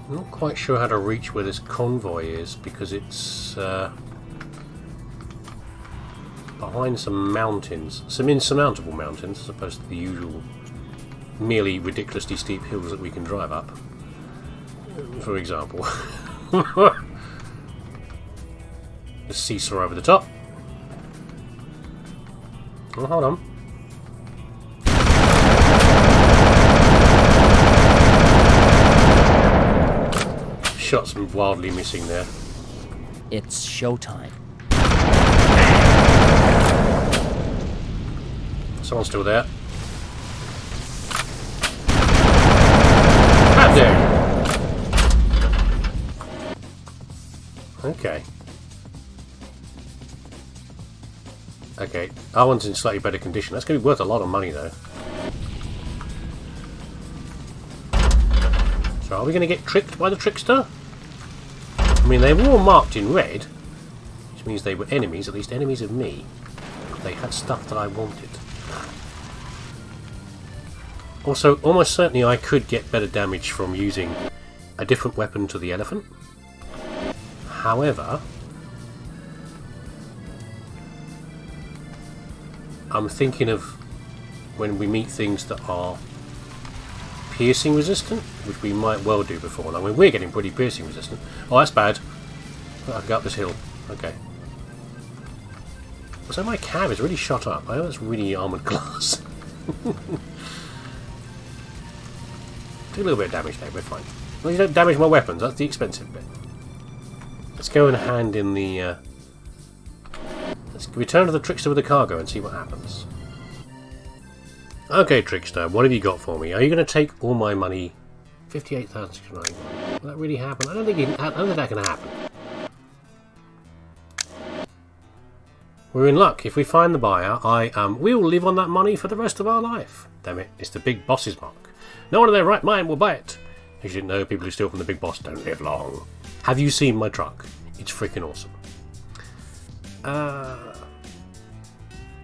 I'm not quite sure how to reach where this convoy is because it's behind some mountains, some insurmountable mountains as opposed to the usual merely ridiculously steep hills that we can drive up, for example. The seesaw over the top. Oh, hold on. Shots wildly missing there. It's showtime. Someone's still there. How dare you? Okay. Okay, our one's in slightly better condition. That's going to be worth a lot of money, though. So, are we going to get tricked by the trickster? I mean, they were all marked in red, which means they were enemies, at least enemies of me. They had stuff that I wanted. Also, almost certainly I could get better damage from using a different weapon to the elephant. However, I'm thinking of when we meet things that are piercing resistant, which we might well do before. Now, I mean, we're getting pretty piercing resistant. Oh, that's bad. I can go up this hill. Okay. So my cab is really shot up. I know it's really armoured glass. Took a little bit of damage there, we're fine. Well, you don't damage my weapons, that's the expensive bit. Let's go and hand in the... Let's return to the trickster with the cargo and see what happens. Okay, trickster, what have you got for me? Are you going to take all my money? 58,691. Will that really happen? I don't think that can happen. We're in luck. If we find the buyer, we will live on that money for the rest of our life. Damn it, it's the big boss's mark. No one in their right mind will buy it. You should know people who steal from the big boss don't live long. Have you seen my truck? It's freaking awesome.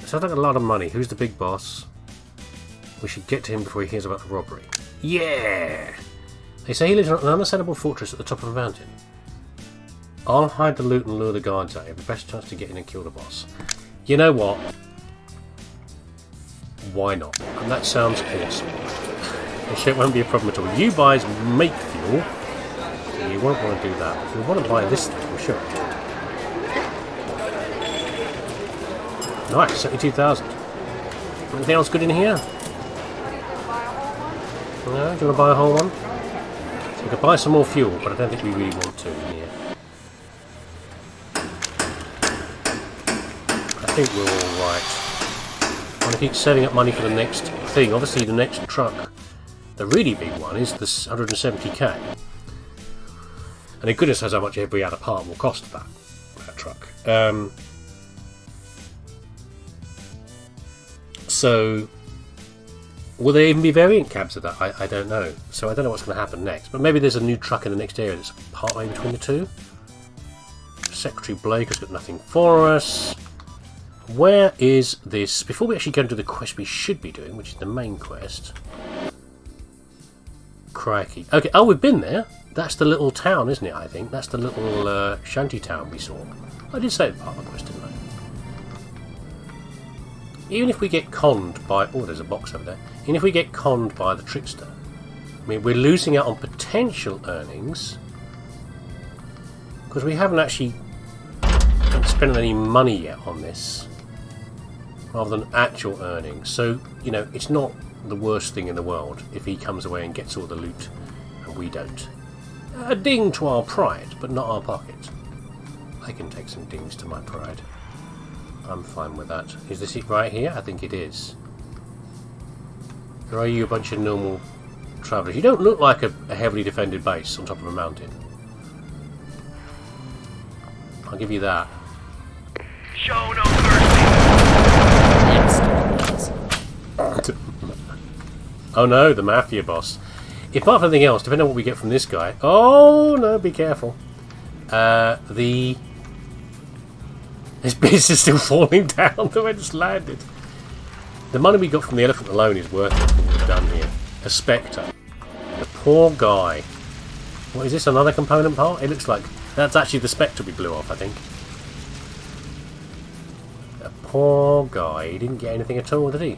Sounds like a lot of money. Who's the big boss? We should get to him before he hears about the robbery. Yeah! They say he lives in an unassailable fortress at the top of a mountain. I'll hide the loot and lure the guards out. You have the best chance to get in and kill the boss. You know what? Why not? And that sounds awesome. It won't be a problem at all. You guys make fuel, so you won't want to do that. If you want to buy this thing, for sure. Nice, 72,000. Anything else good in here? No, do you want to buy a whole one? So we could buy some more fuel, but I don't think we really want to in here. I think we're alright. I want to keep saving up money for the next thing. Obviously the next truck, the really big one, is the 170k. And it goodness knows how much every other part will cost that truck. So, will there even be variant cabs of that? I don't know. So I don't know what's going to happen next. But maybe there's a new truck in the next area that's partway between the two. Secretary Blake has got nothing for us. Where is this? Before we actually go into the quest we should be doing, which is the main quest. Crikey. Okay, oh, we've been there. That's the little town, isn't it, I think? That's the little shanty town we saw. I did say it part of the quest, didn't I? Even if we get conned by... Oh, there's a box over there. Even if we get conned by the trickster, I mean, we're losing out on potential earnings because we haven't actually spent any money yet on this, rather than actual earnings. So, you know, it's not the worst thing in the world if he comes away and gets all the loot and we don't. A ding to our pride, but not our pocket. I can take some dings to my pride. I'm fine with that. Is this it right here? I think it is. Or are you a bunch of normal travellers? You don't look like a heavily defended base on top of a mountain. I'll give you that. Show no mercy. Oh no, the mafia boss. If not for anything else, depending on what we get from this guy... Oh no, be careful. This base is still falling down the way it's landed. The money we got from the elephant alone is worth it for what we've done here. A spectre. The poor guy. What is this? Another component part? It looks like that's actually the spectre we blew off, I think. The poor guy. He didn't get anything at all, did he?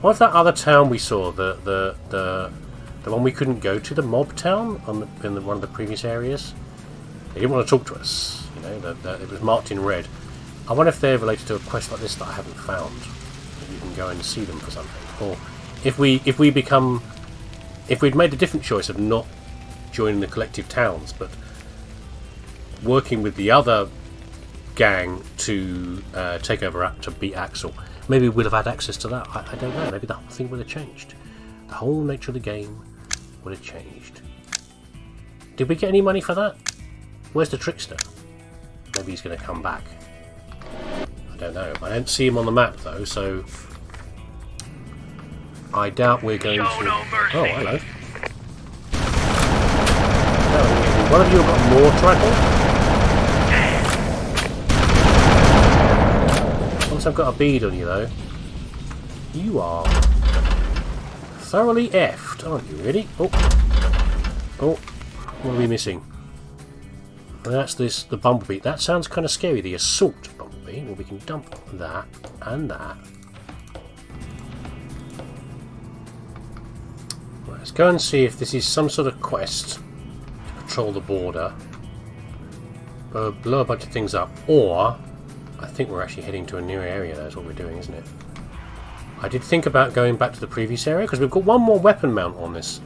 What's that other town we saw? The one we couldn't go to, the mob town in one of the previous areas. They didn't want to talk to us. You know, it was marked in red. I wonder if they're related to a quest like this that I haven't found. Maybe you can go and see them for something. Or if we'd made a different choice of not joining the collective towns, but working with the other gang to take over to beat Axel, maybe we'd have had access to that. I don't know. Maybe the whole thing would have changed. The whole nature of the game would have changed. Did we get any money for that? Where's the trickster? Maybe he's going to come back. I don't know. I don't see him on the map though, so I doubt we're going to... No mercy. Oh, hello. One of you have got more trackle? Once I've got a bead on you though. You are thoroughly effed, aren't you, really? Oh. Oh. What are we missing? That's the bumblebee. That sounds kind of scary, the assault bumblebee. Well, we can dump that and that. Right, let's go and see if this is some sort of quest to patrol the border. Blow a bunch of things up. Or, I think we're actually heading to a new area. That's what we're doing, isn't it? I did think about going back to the previous area, because we've got one more weapon mount on this.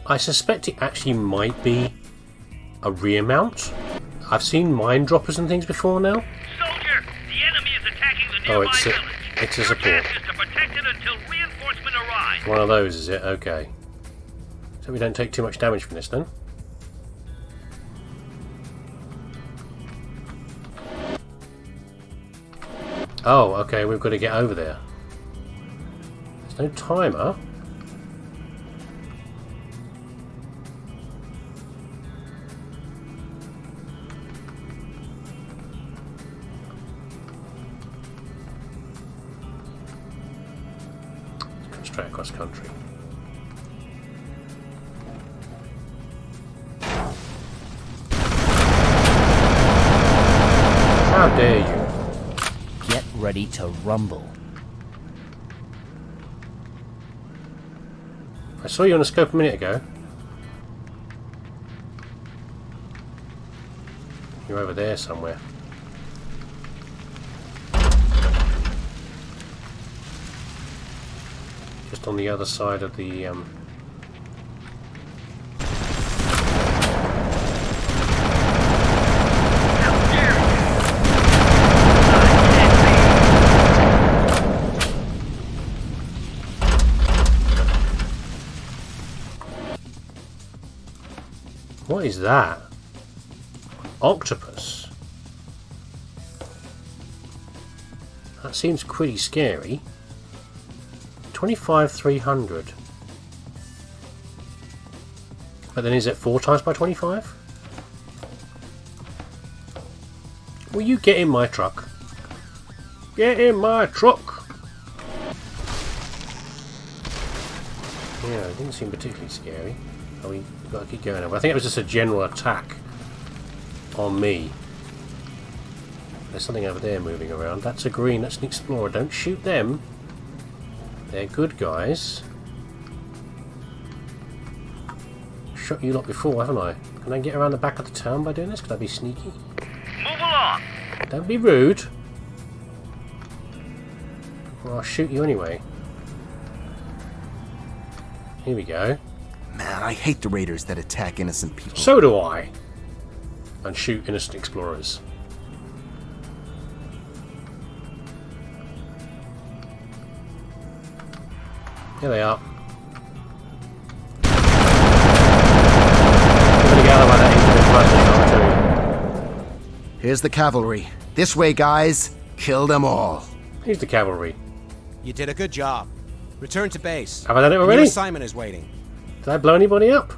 I suspect it actually might be a rear mount. I've seen mine droppers and things before now. Soldier, the enemy is attacking the nearby village. It's a Your support. task is to protect it until reinforcement arrives. One of those, is it? Okay. So we don't take too much damage from this then. Oh, okay, we've got to get over there. There's no timer. Straight across country. How dare you? Get ready to rumble. I saw you on a scope a minute ago. You're over there somewhere. Just on the other side of the What is that? Octopus? That seems pretty scary. 25,300. But then is it 4 times by 25? Will you get in my truck? Get in my truck! Yeah, it didn't seem particularly scary. Oh, we've got to keep going over. I think it was just a general attack on me. There's something over there moving around. That's a green, that's an explorer. Don't shoot them. They're good guys. Shot you lot before, haven't I? Can I get around the back of the town by doing this? Could I be sneaky? Move along. Don't be rude. Or I'll shoot you anyway. Here we go. Man, I hate the raiders that attack innocent people. So do I. And shoot innocent explorers. Here they are. Here's the cavalry. This way, guys. Kill them all. Here's the cavalry. You did a good job. Return to base. Have I done it Your already? assignment is waiting. Did I blow anybody up?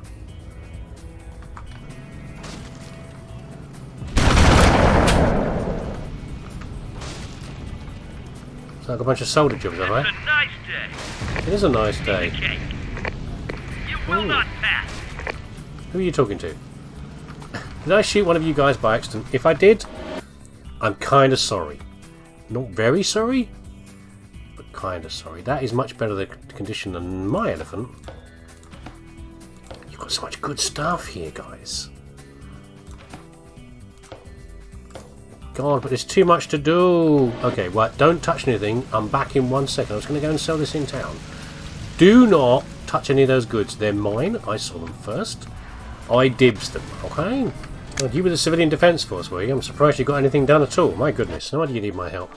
It's like a bunch of soldier jobs, have I? It's a nice day. It is a nice day. Okay. You will not pass. Who are you talking to? Did I shoot one of you guys by accident? If I did, I'm kind of sorry. Not very sorry, but kind of sorry. That is much better the condition than my elephant. You've got so much good stuff here, guys. God, but there's too much to do. Okay, right, don't touch anything. I'm back in 1 second. I was going to go and sell this in town. Do not touch any of those goods. They're mine. I saw them first. I dibs them, okay? Well, you were the Civilian Defence Force, were you? I'm surprised you got anything done at all. My goodness, no wonder you need my help.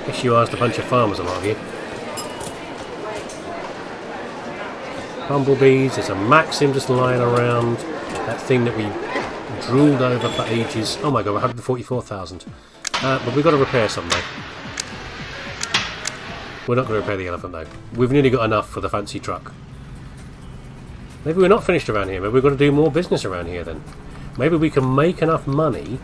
Guess you asked a bunch of farmers, a lot of you. Bumblebees, there's a Maxim just lying around. That thing that we drooled over for ages. Oh my god, 144,000. But we've got to repair something. We're not going to repair the elephant though. We've nearly got enough for the fancy truck. Maybe we're not finished around here. Maybe we've got to do more business around here then. Maybe we can make enough money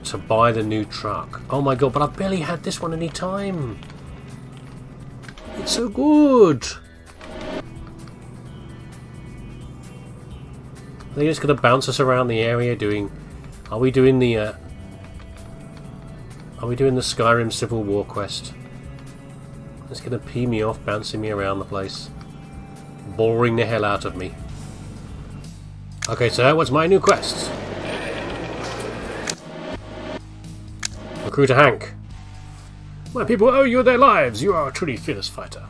to buy the new truck. Oh my god, but I've barely had this one any time. It's so good. They're just going to bounce us around the area doing... Are we doing the Skyrim Civil War quest? It's going to pee me off, bouncing me around the place. Boring the hell out of me. Okay, sir, what's my new quest? Recruiter Hank. My people owe you their lives. You are a truly fearless fighter.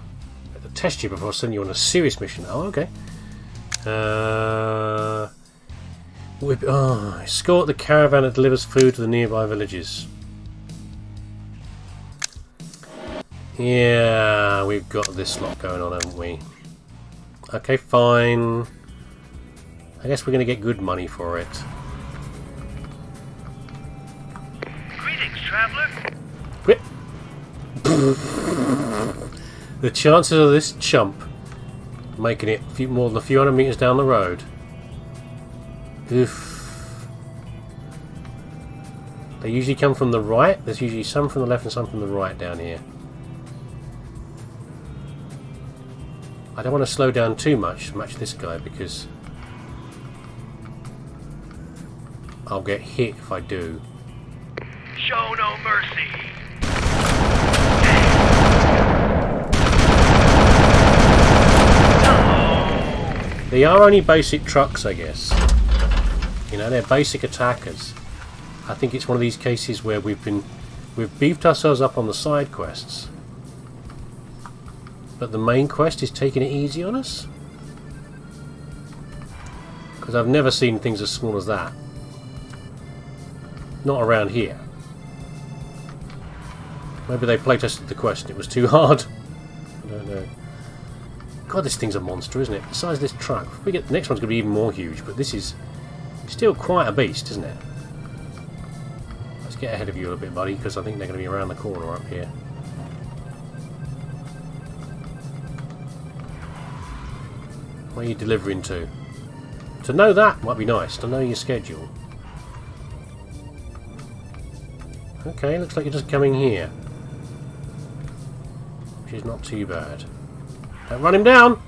I have to test you before sending you on a serious mission. Oh, okay. Escort the caravan that delivers food to the nearby villages. Yeah, we've got this lot going on, haven't we? Okay, fine. I guess we're going to get good money for it. Greetings, traveler. Whip. The chances of this chump making it more than a few hundred meters down the road. Oof. They usually come from the right. There's usually some from the left and some from the right down here. I don't want to slow down too much to match this guy because I'll get hit if I do. Show no mercy. They are only basic trucks, I guess. You know, they're basic attackers. I think it's one of these cases where we've beefed ourselves up on the side quests, but the main quest is taking it easy on us. Because I've never seen things as small as that. Not around here. Maybe they playtested the quest and it was too hard. I don't know. God, this thing's a monster, isn't it? The size of this truck. If we get the next one's going to be even more huge, but this is still quite a beast, isn't it? Let's get ahead of you a little bit, buddy, because I think they're going to be around the corner up here. Where are you delivering to? To know that might be nice, to know your schedule. Okay, looks like you're just coming here. Which is not too bad. Don't run him down!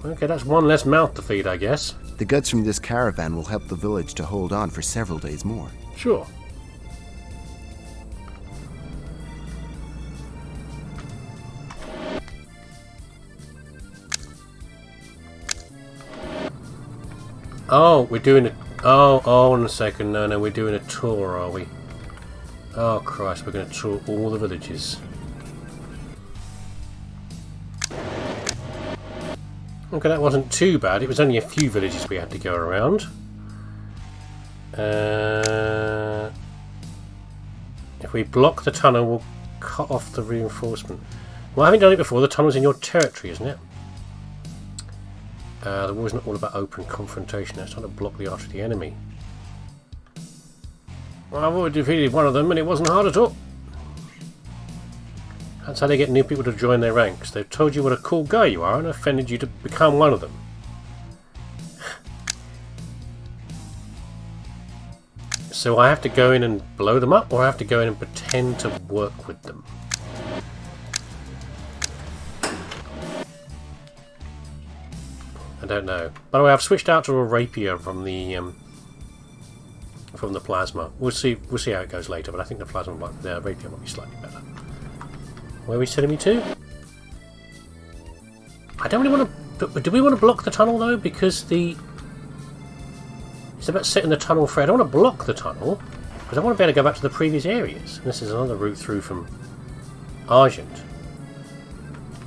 Okay, that's one less mouth to feed, I guess. The goods from this caravan will help the village to hold on for several days more. Sure. Oh, we're doing a... Oh, hold on a second. No, we're doing a tour, are we? Oh, Christ, we're going to tour all the villages. Okay, that wasn't too bad. It was only a few villages we had to go around. If we block the tunnel, we'll cut off the reinforcement. Well, I haven't done it before. The tunnel's in your territory, isn't it? The war's not all about open confrontation. It's trying to block the arch of the enemy. Well, I've already defeated one of them, and it wasn't hard at all. That's how they get new people to join their ranks. They've told you what a cool guy you are and offended you to become one of them. So I have to go in and blow them up, or I have to go in and pretend to work with them? I don't know. By the way, I've switched out to a rapier from the plasma. We'll see how it goes later, but I think the rapier might be slightly better. Where are we sending me to? I don't really want to... Do we want to block the tunnel, though? Because it's about setting the tunnel free. I don't want to block the tunnel, because I want to be able to go back to the previous areas. And this is another route through from Argent.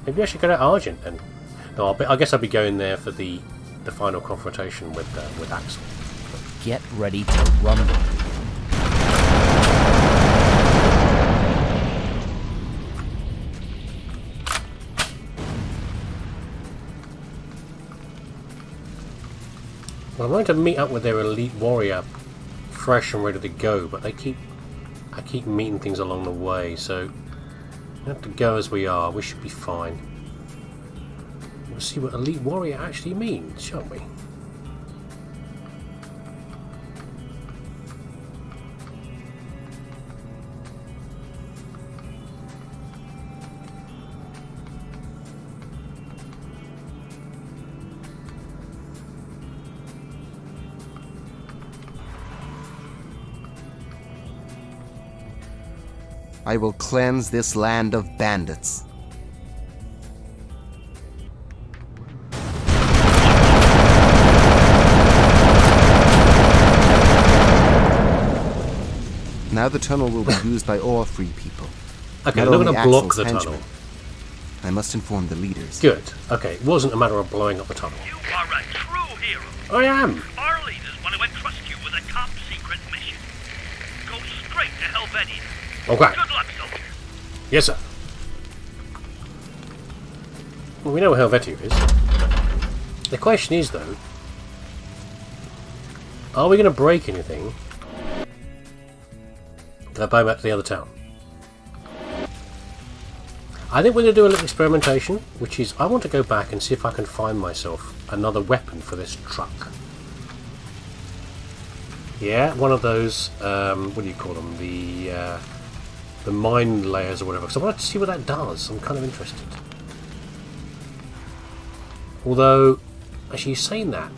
Maybe I should go to Argent, then. No, I guess I'll be going there for the final confrontation with Axel. Get ready to rumble. Well, I'm going to meet up with their elite warrior fresh and ready to go, but I keep meeting things along the way, so we have to go as we are. We should be fine. We'll see what elite warrior actually means, shan't we? I will cleanse this land of bandits. Now the tunnel will be used by all free people. Okay, Not I'm not only going to block Axel's the henchmen. tunnel. I must inform the leaders. Good. Okay, it wasn't a matter of blowing up the tunnel. You are a true hero. I am. Our leaders want to entrust you with a top secret mission. Go straight to Helvetia. Okay. Good luck, soldier. Yes, sir. Well, we know where Helvetia is. The question is, though, are we going to break anything? Go back to the other town. I think we're going to do a little experimentation, which is I want to go back and see if I can find myself another weapon for this truck. Yeah, one of those, what do you call them? The mine layers or whatever. Because I want to see what that does. I'm kind of interested. Although, actually saying that,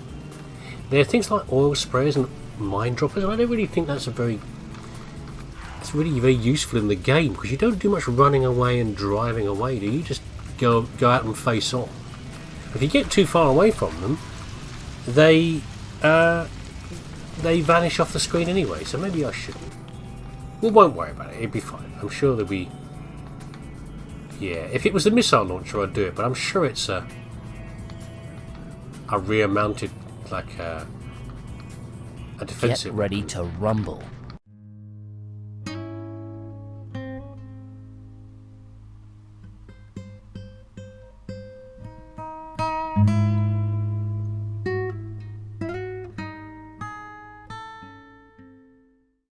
there are things like oil sprays and mine droppers, and I don't really think that's it's really very useful in the game, because you don't do much running away and driving away, do you? Just go out and face on. If you get too far away from them, they vanish off the screen anyway, so maybe I shouldn't. We won't worry about it, it'll be fine. I'm sure there'll be... Yeah, if it was a missile launcher I'd do it, but I'm sure it's a rear mounted, like a defensive... Get ready to rumble.